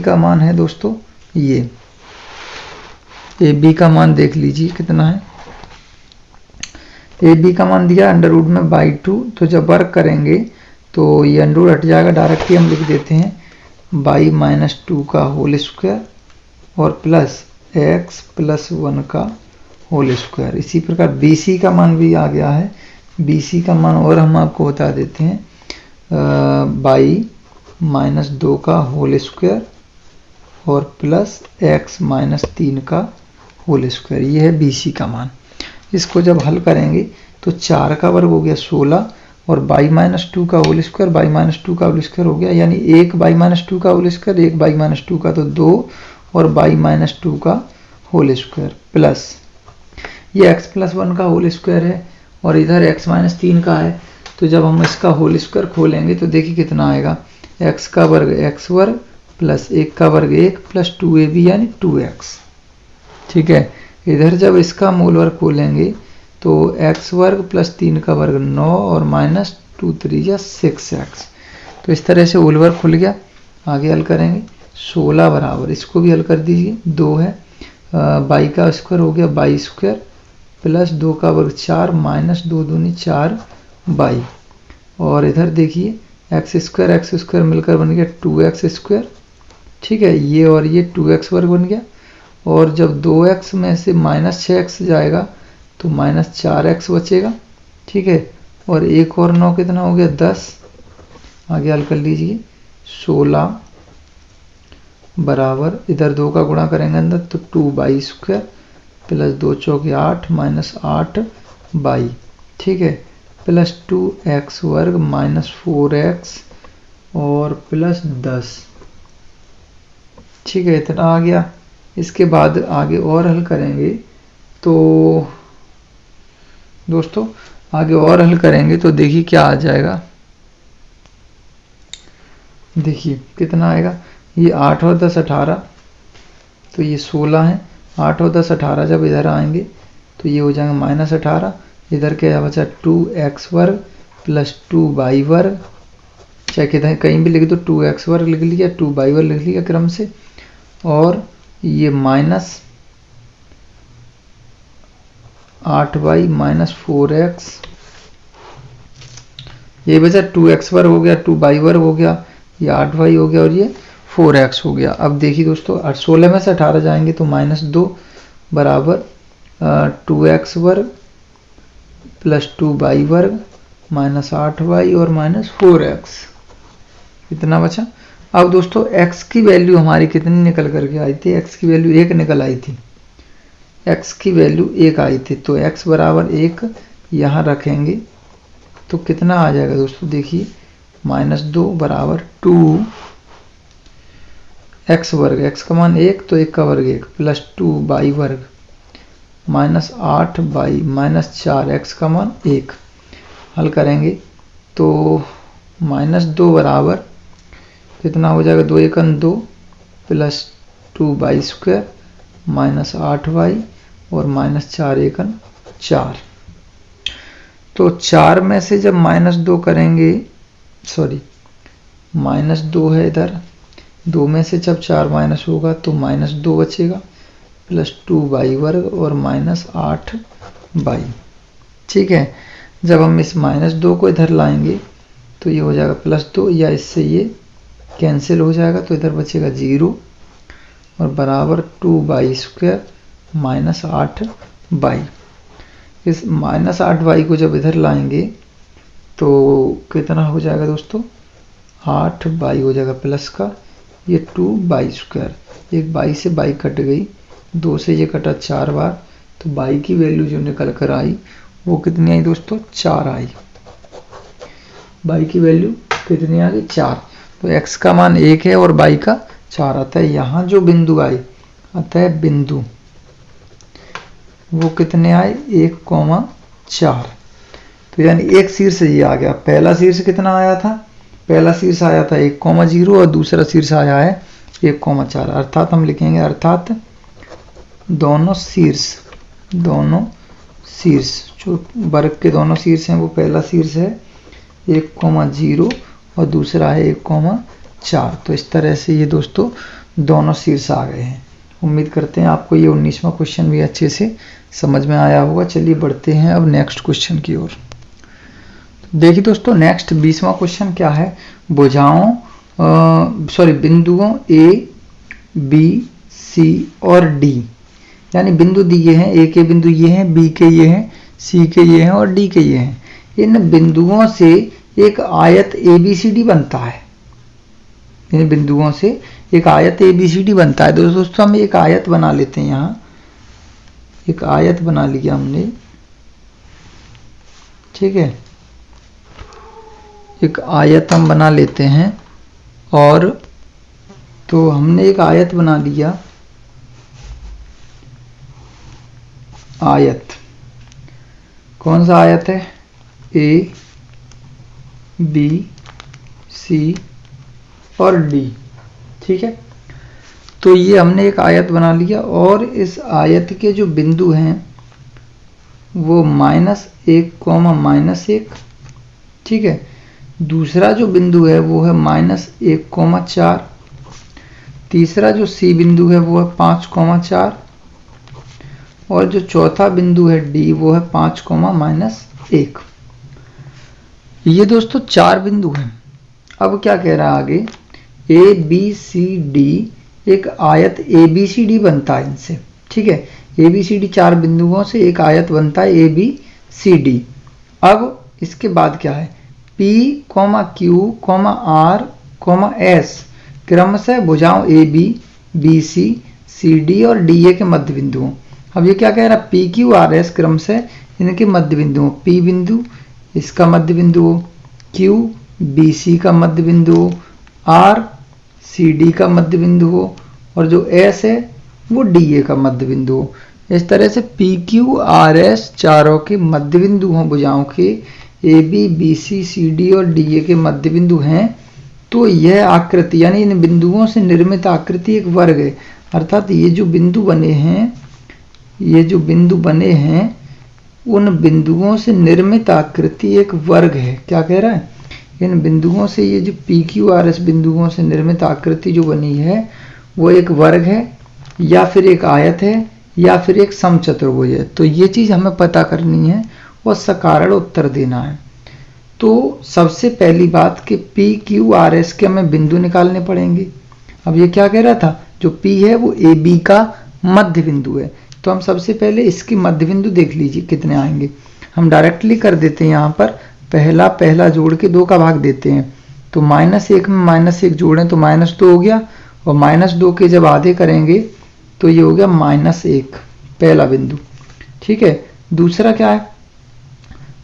का मान है दोस्तों ये AB का मान देख लीजिए कितना है। AB का मान दिया अंडर रूट में बाई 2, तो जब वर्क करेंगे तो ये अंडर रूट हट जाएगा, डायरेक्टली हम लिख देते हैं बाई -2 का होल स्क्वायर और प्लस x प्लस 1 का होल स्क्वायर। इसी प्रकार BC का मान भी आ गया है, BC का मान और हम आपको बता देते हैं बाई -2 का होल स्क्वायर और प्लस x -3 का होल स्क्वायर, ये है BC का मान। इसको जब हल करेंगे तो 4 का वर्ग हो गया 16 और बाई -2 का होल स्क्वायर, बाई -2 का होल स्क्वायर हो गया, यानी 1 बाई -2 का होल स्क्वायर, 1 बाई -2 का तो 2 और बाई -2 का होल स्क्वायर प्लस ये x प्लस 1 का होल स्क्वायर है और इधर x -3 का है। तो जब हम इसका होल स्क्वायर खोलेंगे तो देखिए कितना आएगा, x का वर्ग x वर्ग प्लस 1 का वर्ग 1 प्लस 2ab यानी 2x। ठीक है, इधर जब इसका मूल वर्ग खोलेंगे तो x वर्ग प्लस 3 का वर्ग 9 और माइनस 2 3 6x। तो इस तरह से होल वर्ग खुल गया। आगे हल करेंगे 16 बराबर, इसको भी हल कर दीजिए, 2 है बाई का स्क्वायर हो गया बाई स्क्वायर प्लस 2 का वर्ग 4 माइनस 2 दूनी 4 बाई, और इधर देखिए एक्स स्क्वायर मिलकर बन गया 2x स्क्वायर। ठीक है, ये और ये 2x वर्ग बन गया, और जब 2x में से माइनस 6x जाएगा तो माइनस 4x बचेगा। ठीक है, और 1 और 9 कितना हो गया 10। आगे हल कर लीजिए 16 बराबर, इधर 2 का गुणा करेंगे अंदर तो 2 बाई स्क्वायर प्लस 2 चौके 8 माइनस 8 बाई। ठीक है, प्लस 2x वर्ग माइनस 4x और प्लस 10। ठीक है, इतना आ गया। इसके बाद आगे और हल करेंगे तो दोस्तों आगे और हल करेंगे तो देखिए क्या आ जाएगा, देखिए कितना आएगा, ये 8 और 10 18, तो ये 16 है, 8 और 10 18, जब इधर आएंगे तो ये हो जाएगा माइनस 18, इधर क्या बचा 2x वर्ग प्लस 2 बाई वर्ग, चाहे किधर कहीं भी लिख दो 2x वर्ग लिख लिया 2 बाई वर्ग लिख लिया क्रम से, और ये माइनस 8 बाई माइनस 4x, ये बचा 2x वर्ग हो गया 2 बाई वर्ग हो गया, ये 8 बाई हो गया और ये 4x हो गया। अब देखिए दोस्तों 16 में से 18 जाएंगे तो माइनस 2 बराबर 2x वर्ग प्लस 2 बाई वर्ग माइनस 8 बाई और माइनस 4x, इतना बचा। अब दोस्तों x की वैल्यू हमारी कितनी निकल करके आई थी, x की वैल्यू 1 निकल आई थी, x की वैल्यू 1 आई थी, तो x बराबर 1 यहाँ रखेंगे तो कितना आ जाएगा दोस्तों, देखिए माइनस 2 बराबर 2 x वर्ग, x का मान 1 तो 1 का वर्ग 1 प्लस 2 बाई वर्ग माइनस 8 बाई माइनस 4 x का मान 1। हल करेंगे तो माइनस 2 बराबर कितना हो जाएगा, 2 1 2 plus 2 by square minus 8 by और माइनस 4 1 4। तो 4 में से जब माइनस 2 करेंगे, सॉरी माइनस 2 है इधर, 2 में से जब 4 माइनस होगा तो माइनस 2 बचेगा प्लस 2 बाई वर्ग और माइनस 8 बाई। ठीक है, जब हम इस माइनस 2 को इधर लाएंगे तो ये हो जाएगा प्लस 2, या इससे ये कैंसिल हो जाएगा तो इधर बचेगा 0 और बराबर 2 बाई स्क्वायर माइनस 8 बाई। इस माइनस 8 बाई को जब इधर लाएंगे तो कितना हो जाएगा दोस्तों, 8 बाई हो जाएगा प्लस का, ये 2 बाई स्क्वायर, एक बाई से बाई कट गई, 2 से ये कटा 4 बार, तो बाई की वैल्यू जो निकल कर आई वो कितनी आई दोस्तों, 4 आई। बाई की वैल्यू कितनी आ गई, 4। तो x का मान 1 है और बाई का 4 आता है। यहाँ जो बिंदु आए आता है बिंदु, वो कितने आए 1,4। तो यानी एक शीर्ष ये आ गया, पहला शीर्ष कितना आया था, पहला शीर्ष आया था 1,0 और दूसरा शीर्ष आया है 1,4, अर्थात हम लिखेंगे अर्थात दोनों शीर्ष जो वर्ग के दोनों शीर्ष हैं वो पहला शीर्ष है 1,0 और दूसरा है 1,4। तो इस तरह से ये दोस्तों दोनों शीर्ष आ गए हैं। उम्मीद करते हैं आपको ये 19वां क्वेश्चन भी अच्छे से समझ में आया होगा। चलिए बढ़ते हैं अब नेक्स्ट क्वेश्चन की ओर। देखिए दोस्तों नेक्स्ट 20वां क्वेश्चन क्या है, बिंदुओं ए बी सी और डी, यानी बिंदु दिए हैं, ए के बिंदु ये हैं, बी के ये हैं, सी के ये हैं और डी के ये हैं। इन बिंदुओं से एक आयत ABCD बनता है। इन बिंदुओं से एक आयत ABCD बनता है। दोस्तों हम एक आयत बना लेते हैं, यहाँ एक आयत बना लिया हमने, ठीक है, एक आयत हम बना लेते हैं। और तो हमने एक आयत बना लिया, आयत कौन सा आयत है, A B C और D, ठीक है। तो ये हमने एक आयत बना लिया और इस आयत के जो बिंदु हैं वो -1, ठीक है। दूसरा जो बिंदु है वो है -1,4, तीसरा जो C बिंदु है वो है 5,4 और जो चौथा बिंदु है D वो है 5,-1। ये दोस्तों 4 बिंदु हैं। अब क्या कह रहा है आगे, ABCD एक आयत ABCD बनता है इनसे, ठीक है। ABCD 4 बिंदुओं से एक आयत बनता है ABCD। अब इसके बाद क्या है, P, Q, R, S क्रमशः भुजाओं AB, BC, CD और DA के मध्य बिंदुओं। अब ये क्या कह रहा है, PQRS क्रमशः इनके मध्य बिंदुओं, P बिंदु इसका मध्य बिंदु हो, Q BC का मध्य बिंदु हो, R CD का मध्य बिंदु हो और जो S है वो DA का मध्य बिंदु हो। इस तरह से PQRS चारों के मध्य बिंदु हों भुजाओं के, AB BC CD और DA के मध्य बिंदु हैं। तो यह आकृति यानी इन बिंदुओं से निर्मित आकृति एक वर्ग है। अर्थात ये जो बिंदु बने हैं उन बिंदुओं से निर्मित आकृति एक वर्ग है। क्या कह रहा है, इन बिंदुओं से ये जो PQRS बिंदुओं से निर्मित आकृति जो बनी है वो एक वर्ग है या फिर एक आयत है या फिर एक समचतुर्भुज है। तो ये चीज हमें पता करनी है और सकारण उत्तर देना है। तो सबसे पहली बात कि PQRS के हमें बिंदु निकालने पड़ेंगे। अब ये क्या कह रहा था, जो P है वो AB का मध्य बिंदु है। तो हम सबसे पहले इसके मध्य बिंदु देख लीजिए कितने आएंगे। हम डायरेक्टली कर देते हैं, यहाँ पर पहला जोड़ के 2 का भाग देते हैं। तो -1 में -1 जोड़ें तो -2 हो गया और -2 के जब आधे करेंगे तो ये हो गया -1 पहला बिंदु, ठीक है। दूसरा क्या है,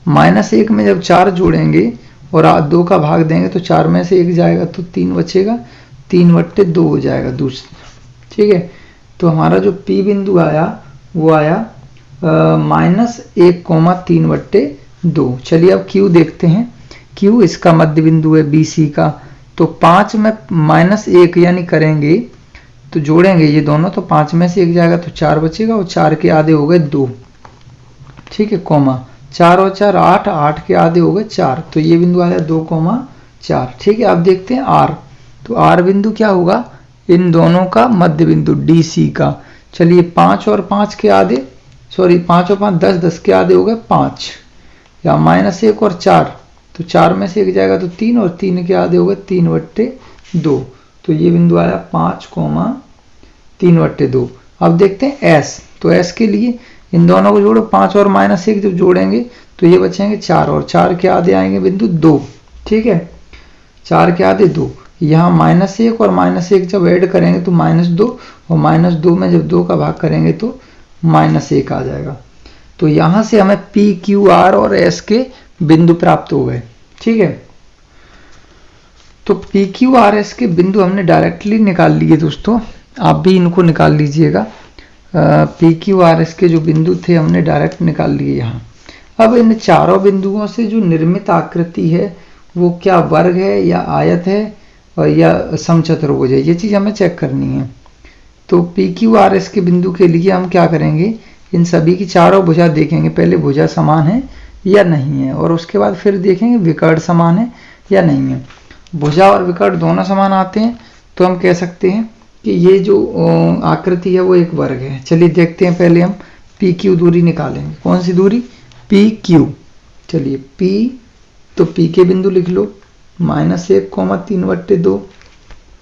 -1 में जब 4 जोड़ेंगे और 2 का भाग देंगे तो 4 में से 1 जाएगा तो 3 बचेगा, 3/2 हो जाएगा दूसरा, ठीक है। तो हमारा जो P बिंदु आया वो आया -1,3/2। चलिए अब Q देखते हैं। Q इसका मध्य बिंदु है BC का। तो 5 में -1 यानी करेंगे तो जोड़ेंगे ये दोनों तो 5 में से 1 जाएगा तो 4 बचेगा और 4 के आधे हो गए 2, ठीक है, 4 और 4 8, 8 के आधे हो गए 4। तो ये बिंदु आया 2,4, ठीक है। अब देखते हैं R। तो R बिंदु क्या होगा, इन दोनों का मध्य बिंदु DC का। चलिए 5 और 5 के आधे, 5 और 5 10, 10 के आधे हो गए 5 या -1 और 4, तो 4 में से 1 जाएगा तो 3 और 3 के आधे हो गए 3/2। तो ये बिंदु आया 5,3/2। अब देखते हैं S। तो S के लिए इन दोनों को जोड़ो, 5 और -1 जब जोड़ेंगे तो ये बचेंगे 4 और 4 के आधे आएंगे बिंदु 2, ठीक है, 4 के आधे 2। यहाँ -1 और -1 जब ऐड करेंगे तो -2 और -2 में जब 2 का भाग करेंगे तो -1 आ जाएगा। तो यहाँ से हमें PQR और S के बिंदु प्राप्त हो गए, ठीक है। तो PQRS के बिंदु हमने डायरेक्टली निकाल लिए दोस्तों, आप भी इनको निकाल लीजिएगा। PQRS के जो बिंदु थे हमने डायरेक्ट निकाल लिए यहाँ। अब इन चारों बिंदुओं से जो निर्मित आकृति है वो क्या वर्ग है या आयत है और या समचतुर्भुज है, ये चीज हमें चेक करनी है। तो पी क्यू आर एस के बिंदु के लिए हम क्या करेंगे, इन सभी की चारों भुजा देखेंगे। पहले भुजा समान है या नहीं है, और उसके बाद फिर देखेंगे विकर्ण समान है या नहीं है। भुजा और विकर्ण दोनों समान आते हैं तो हम कह सकते हैं कि ये जो आकृति है वो एक वर्ग है। चलिए देखते हैं, पहले हम पी क्यू दूरी निकालेंगे। कौन सी दूरी, पी क्यू। चलिए पी, तो पी के बिंदु लिख लो -1,3/2,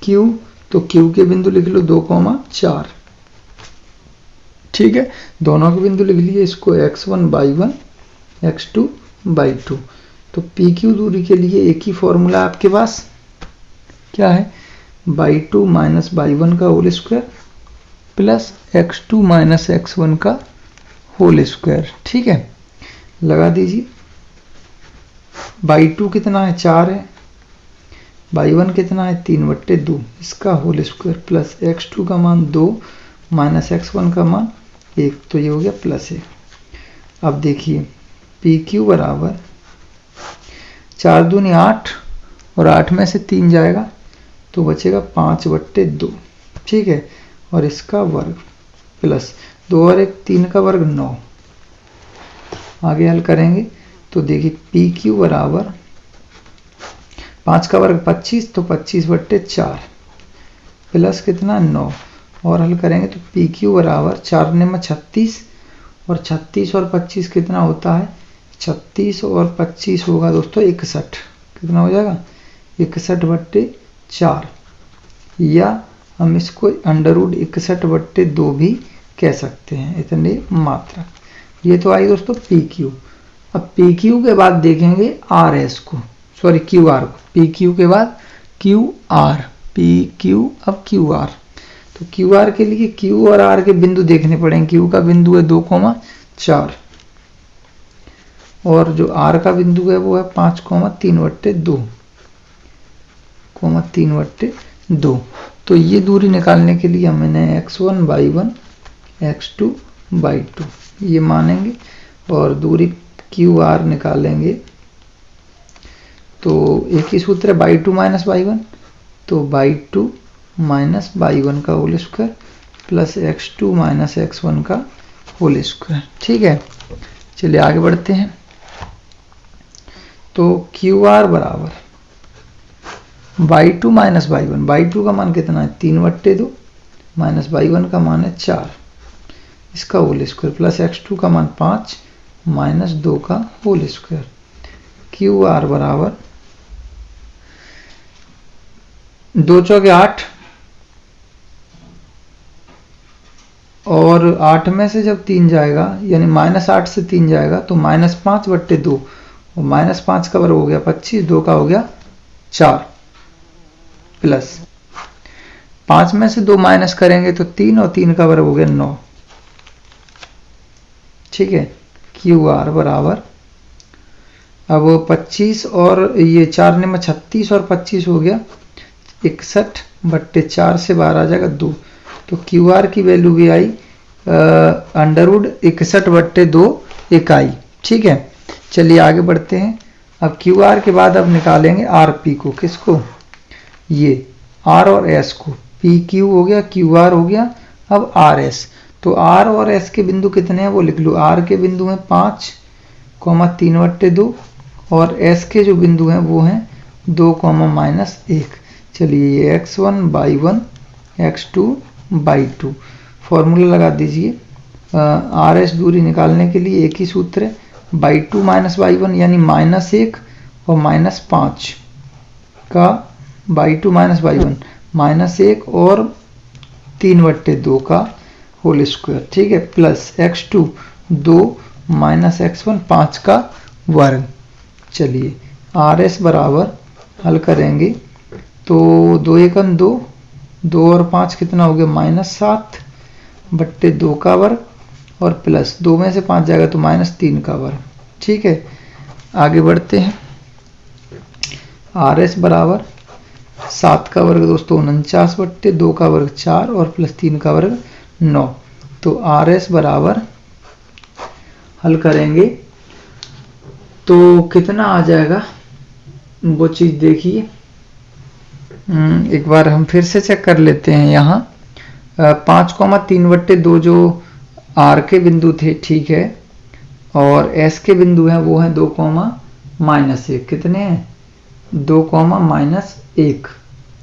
क्यू तो क्यू के बिंदु लिख लो 2,4। ठीक है, दोनों के बिंदु लिख लिए, इसको x1/1 x2/2। तो पी क्यू दूरी के लिए एक ही फॉर्मूला आपके पास, क्या है, (2 - (y1) का whole square plus x2 - x1 का होल स्क्वायर। ठीक है, लगा दीजिए। (2) कितना है, 4 है, (y1) कितना है, 3/2, इसका होल स्क्वायर प्लस x2 का मान 2 माइनस x1 का मान 1, तो ये हो गया +1। अब देखिए पी क्यू बराबर 4 दूनी 8, और 8 में से 3 जाएगा तो बचेगा 5/2। ठीक है, और इसका वर्ग प्लस 2 और 1 3 का वर्ग 9। आगे हल करेंगे तो देखिए पी क्यू बराबर 5 का वर्ग 25, तो 25/4 प्लस कितना 9, और हल करेंगे तो पी क्यू बराबर 4 में 36, और 36 और 25 कितना होता है, 36 और 25 होगा दोस्तों 61। कितना हो जाएगा, 61/4, या हम इसको √61/2 भी कह सकते हैं, इतने मात्रा। ये तो आई दोस्तों पी क्यू। अब पी क्यू के बाद देखेंगे आर एस को, सॉरी क्यू आर को। पी क्यू के बाद क्यू आर, पी क्यू अब क्यू आर। तो क्यू आर के लिए क्यू और आर के बिंदु देखने पड़ेंगे। क्यू का बिंदु है 2,4, और जो आर का बिंदु है वो है 5,3/2। तो ये दूरी निकालने के लिए हमने x1/1 x2/2 ये मानेंगे, और दूरी क्यू आर निकालेंगे तो एक ही सूत्र है (2 - (y1), तो (2 - (y1) का whole square plus x2 - (x1) का होल स्क्वायर। ठीक है, चलिए आगे बढ़ते हैं। तो क्यू आर बराबर (2 - (y1), (2) का मान कितना है 3/2 माइनस (y1) का मान है 4, इसका होल स्क्वायर प्लस x2 का मान 5 माइनस 2 का होल स्क्वायर। क्यू आर बराबर 2 चौके 8, और 8 में से जब 3 जाएगा यानी -8 से 3 जाएगा तो -5/2, और -5 का वर्ग हो गया 25, 2 का हो गया 4, प्लस 5 में से 2 माइनस करेंगे तो 3, और 3 का वर्ग हो गया 9। ठीक है, क्यू आर बराबर अब 25 और ये 4 में 36 और 25 हो गया 61/4 से बाहर आ जाएगा 2, तो क्यू आर की वैल्यू भी आई √61/2 इकाई। ठीक है, चलिए आगे बढ़ते हैं। अब क्यू आर के बाद अब निकालेंगे आर पी को। किसको, ये आर और एस को। पी क्यू हो गया, क्यू आर हो गया, अब आर एस। तो आर और एस के बिंदु कितने हैं वो लिख लो। आर के बिंदु हैं 5,3/2, और एस के जो बिंदु हैं वो हैं 2, -1। चलिए ये x1/1 x2/2 फॉर्मूला लगा दीजिए। आर एस दूरी निकालने के लिए एक ही सूत्र है, (2 - (y1) यानी -1 और -5 का (2 - (y1) -1 और 3/2 का होल स्क्वायर। ठीक है, प्लस x2 2 माइनस x1 5 का वर्ग। चलिए आर एस बराबर हल करेंगे तो 2 × 2, 2 और 5 कितना हो गया -7/2 का वर्ग, और प्लस 2 में से 5 जाएगा तो -3 का वर्ग। ठीक है, आगे बढ़ते हैं। आर एस बराबर 7 का वर्ग दोस्तों 49/2 का वर्ग 4, और प्लस 3 का वर्ग 9। तो आर एस बराबर हल करेंगे तो कितना आ जाएगा वो चीज देखिए। एक बार हम फिर से चेक कर लेते हैं यहाँ। 5,3/2 जो आर के बिंदु थे, ठीक है, और एस के बिंदु हैं वो हैं 2,-1। कितने हैं? 2,-1।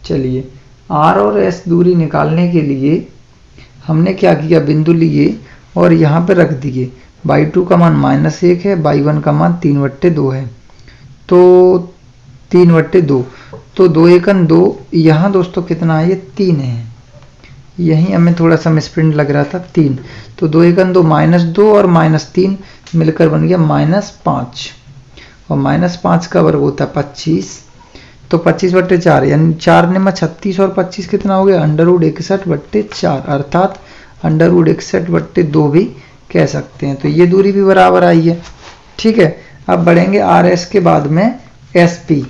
चलिए आर और एस दूरी निकालने के लिए हमने क्या किया, बिंदु लिए और यहाँ पे रख दिए। y2 का मान -1 है, y1 का मान 3/2 है, तो 3/2, तो 2 एकन 2, यहाँ दोस्तों कितना है, ये 3 है। यहीं हमें थोड़ा सा मिसप्रिंट लग रहा था, 3, तो 2 एकन 2 -2 और -3 मिलकर बन गया -5, और -5 का वर्ग होता है 25, तो 25/4 यानी 4 में 36 और 25 कितना हो गया, √61/4, अर्थात √61/2 भी कह सकते हैं। तो ये दूरी भी बराबर आई है, ठीक है। अब बढ़ेंगे आर एस के बाद में एस पी,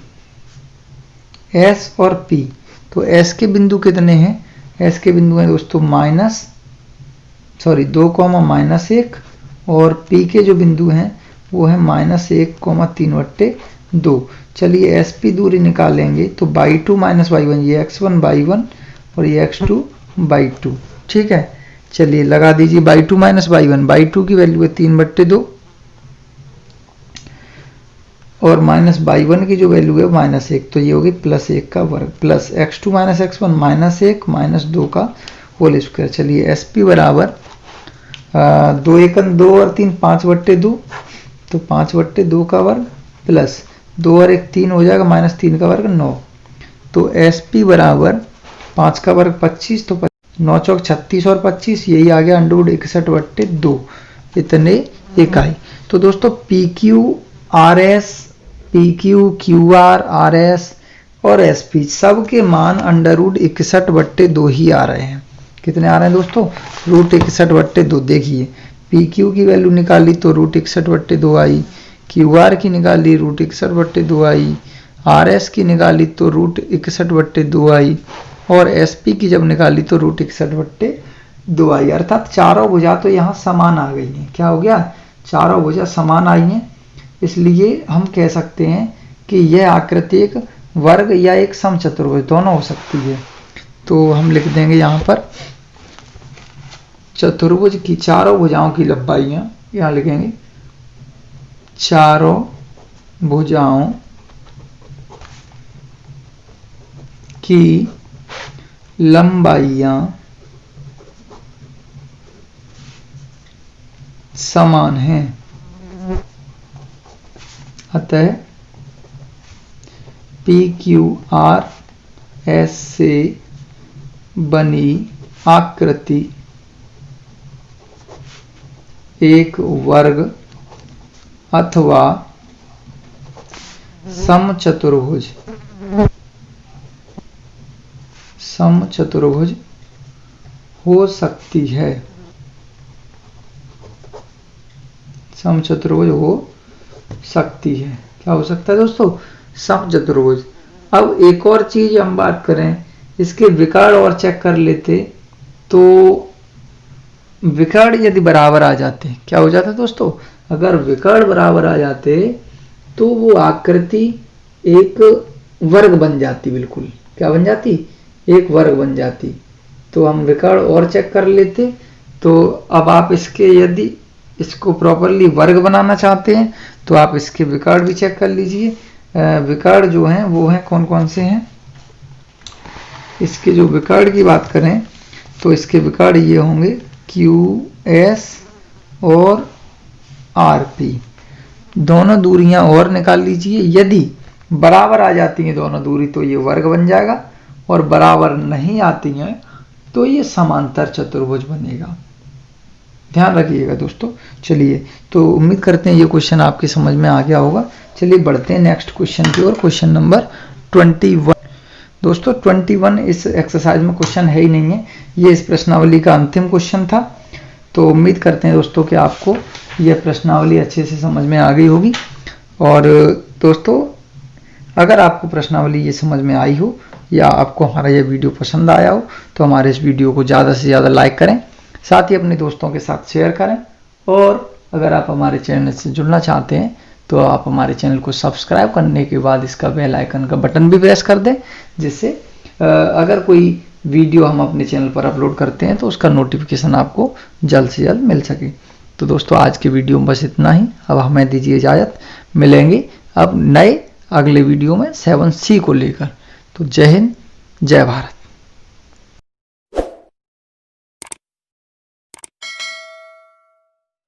एस और पी। तो एस के बिंदु कितने हैं, एस के बिंदु हैं दोस्तों 2,-1, और पी के जो बिंदु हैं वो है -1,3/2। चलिए एस पी दूरी निकालेंगे तो y2 - y1, ये x1 y1 और ये x2 y2, ठीक है। चलिए लगा दीजिए y2 - y1, y2 की वैल्यू है 3/2 और y1 की जो वैल्यू है -1, तो ये होगी +1 का वर्ग, प्लस x2 - x1 -1 - 2 का होल स्क्वायर। चलिए एस पी बराबर 2 एकन 2 और 3 5/2, तो 5/2 का वर्ग प्लस 2 और 1 3 हो जाएगा, -3 का वर्ग 9, तो एस पी बराबर 5 का वर्ग 25, तो 9 चौक 36 और 25, यही आ गया √61/2 इतने इकाई। तो दोस्तों P Q R S, P Q Q R R S और एस पी सब के मान √61/2 ही आ रहे हैं। कितने आ रहे हैं दोस्तों, √61/2। देखिए पी क्यू की वैल्यू निकाली तो √61/2 आई, क्यू आर की निकाली √61/2 आई, आर एस की निकाली तो √61/2 आई, और एस पी की जब निकाली तो √61/2 आई। अर्थात चारों भुजा तो यहाँ समान आ गई हैं। क्या हो गया, चारों भुजा समान आई हैं, इसलिए हम कह सकते हैं कि यह आकृति एक वर्ग या एक समचतुर्भुज दोनों हो सकती है। तो हम लिख देंगे यहाँ पर चतुर्भुज की चारों भुजाओं की लंबाइयां, यहाँ लिखेंगे चारों भुजाओं की लंबाइयां समान हैं, अतः पी क्यू आर एस से बनी आकृति एक वर्ग अथवा समचतुर्भुज हो सकती है, समचतुर्भुज हो सकती है। क्या हो सकता है दोस्तों, समचतुर्भुज। अब एक और चीज हम बात करें, इसके विकर्ण और चेक कर लेते, तो विकर्ण यदि बराबर आ जाते, क्या हो जाता दोस्तों, अगर विकर्ण बराबर आ जाते तो वो आकृति एक वर्ग बन जाती, बिल्कुल क्या बन जाती, एक वर्ग बन जाती। तो हम विकर्ण और चेक कर लेते। तो अब आप इसके यदि इसको प्रॉपरली वर्ग बनाना चाहते हैं तो आप इसके विकर्ण भी चेक कर लीजिए। विकर्ण जो हैं वो हैं कौन कौन से हैं, इसके जो विकर्ण की बात करें तो इसके विकर्ण ये होंगे क्यू एस और आर पी। दोनों दूरियां और निकाल लीजिए, यदि बराबर आ जाती हैं दोनों दूरी तो ये वर्ग बन जाएगा, और बराबर नहीं आती हैं तो ये समांतर चतुर्भुज बनेगा। ध्यान रखिएगा दोस्तों। चलिए तो उम्मीद करते हैं ये क्वेश्चन आपके समझ में आ गया होगा। चलिए बढ़ते हैं नेक्स्ट क्वेश्चन की ओर, क्वेश्चन नंबर 21। दोस्तों 21 इस एक्सरसाइज में क्वेश्चन है ही नहीं है, ये इस प्रश्नावली का अंतिम क्वेश्चन था। तो उम्मीद करते हैं दोस्तों कि आपको यह प्रश्नावली अच्छे से समझ में आ गई होगी। और दोस्तों अगर आपको प्रश्नावली ये समझ में आई हो या आपको हमारा यह वीडियो पसंद आया हो तो हमारे इस वीडियो को ज़्यादा से ज़्यादा लाइक करें, साथ ही अपने दोस्तों के साथ शेयर करें, और अगर आप हमारे चैनल से जुड़ना चाहते हैं तो आप हमारे चैनल को सब्सक्राइब करने के बाद इसका बेल आइकन का बटन भी प्रेस कर दें, जिससे अगर कोई वीडियो हम अपने चैनल पर अपलोड करते हैं तो उसका नोटिफिकेशन आपको जल्द से जल्द मिल सके। तो दोस्तों आज के वीडियो में बस इतना ही। अब हमें दीजिए इजाज़त, मिलेंगे अब नए अगले वीडियो में 7C को लेकर। तो जय हिंद, जय भारत।